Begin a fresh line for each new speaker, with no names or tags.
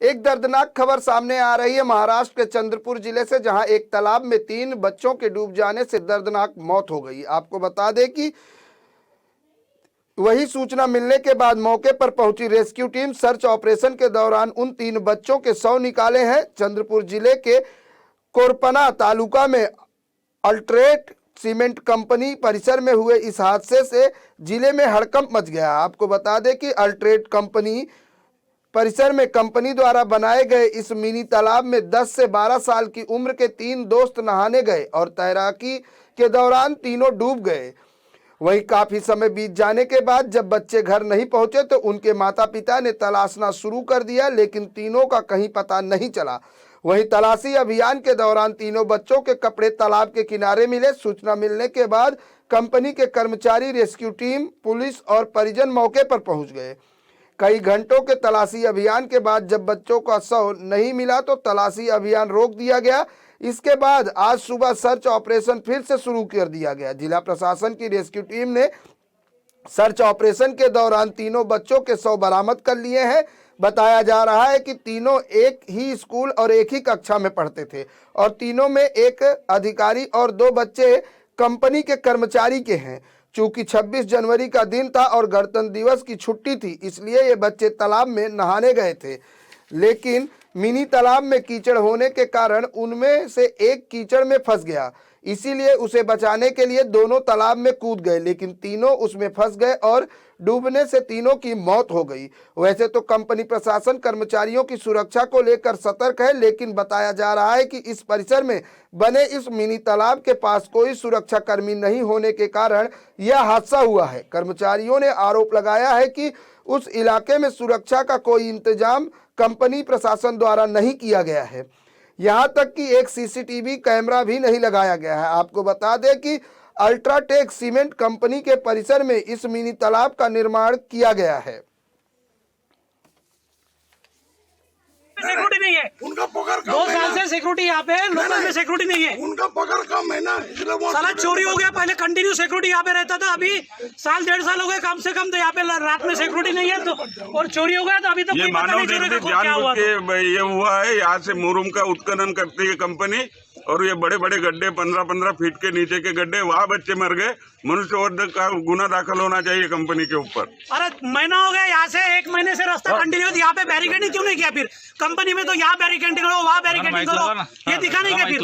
एक दर्दनाक खबर सामने आ रही है महाराष्ट्र के चंद्रपुर जिले से, जहां एक तालाब में 3 बच्चों के डूब जाने से दर्दनाक मौत हो गई। आपको बता दें कि वही सूचना मिलने के बाद मौके पर पहुंची रेस्क्यू टीम सर्च ऑपरेशन के दौरान उन 3 बच्चों के शव निकाले हैं। चंद्रपुर जिले के कोरपना तालुका में अल्ट्रेट सीमेंट कंपनी परिसर में हुए इस हादसे से जिले में हड़कंप मच गया। आपको बता दें कि अल्ट्रेट कंपनी परिसर में कंपनी द्वारा बनाए गए इस मिनी तालाब में 10 से 12 साल की उम्र के 3 दोस्त नहाने गए और तैराकी के दौरान तीनों डूब गए। वहीं काफी समय बीत जाने के बाद जब बच्चे घर नहीं पहुंचे तो उनके माता पिता ने तलाशना शुरू कर दिया, लेकिन तीनों का कहीं पता नहीं चला। वहीं तलाशी अभियान के दौरान तीनों बच्चों के कपड़े तालाब के किनारे मिले। सूचना मिलने के बाद कंपनी के कर्मचारी, रेस्क्यू टीम, पुलिस और परिजन मौके पर पहुंच गए। कई घंटों के तलाशी अभियान के बाद जब बच्चों का शव नहीं मिला तो तलाशी अभियान रोक दिया गया। इसके बाद आज सुबह सर्च ऑपरेशन फिर से शुरू कर दिया गया। जिला प्रशासन की रेस्क्यू टीम ने सर्च ऑपरेशन के दौरान तीनों बच्चों के शव बरामद कर लिए हैं। बताया जा रहा है कि तीनों एक ही स्कूल और एक ही कक्षा में पढ़ते थे और तीनों में एक अधिकारी और 2 बच्चे कंपनी के कर्मचारी के हैं। चूंकि 26 जनवरी का दिन था और गणतंत्र दिवस की छुट्टी थी, इसलिए ये बच्चे तालाब में नहाने गए थे, लेकिन मिनी तालाब में कीचड़ होने के कारण उनमें से एक कीचड़ में फंस गया। इसीलिए उसे बचाने के लिए दोनों तालाब में कूद गए, लेकिन तीनों उसमें फंस गए और डूबने से तीनों की मौत हो गई। वैसे तो कंपनी प्रशासन कर्मचारियों की सुरक्षा को लेकर सतर्क है, लेकिन बताया जा रहा है कि इस परिसर में बने इस मिनी तालाब के पास कोई सुरक्षा कर्मी नहीं होने के कारण यह हादसा हुआ है। कर्मचारियों ने आरोप लगाया है कि उस इलाके में सुरक्षा का कोई इंतजाम कंपनी प्रशासन द्वारा नहीं किया गया है। यहाँ तक कि एक सीसीटीवी कैमरा भी नहीं लगाया गया है। आपको बता दें कि अल्ट्राटेक सीमेंट कंपनी के परिसर में इस मिनी तालाब का निर्माण किया गया है।
सिक्योरिटी नहीं है,
उनका पगार
2 साल से सिक्योरिटी यहाँ पे लोकल में सिक्योरिटी नहीं है।
उनका पगार कम है ना, इसलिए वो
साला चोरी हो गया। पहले कंटिन्यू सिक्योरिटी यहाँ पे रहता था, अभी 1.5 साल हो गए कम से कम, तो यहाँ पे रात में सिक्योरिटी नहीं है तो और चोरी हो गया। तो अभी तक
ये मानव निर्मित जानबूझ के ये हुआ है। यहाँ से मुरुम का उत्खनन करती है कंपनी और ये बड़े बड़े गड्ढे 15-15 फीट के नीचे के गड्ढे, वहाँ बच्चे मर गए। मनुष्यवध का गुना दाखिल होना चाहिए कंपनी के ऊपर।
अरे महीना हो गया, यहाँ से 1 महीने से रास्ता कंटिन्यू, यहाँ पे बैरिकेडिंग क्यों नहीं किया? फिर कंपनी में तो यहाँ बैरिकेडिंग करो, वहाँ बैरिकेडिंग करो, ये दिखा नहीं क्या फिर?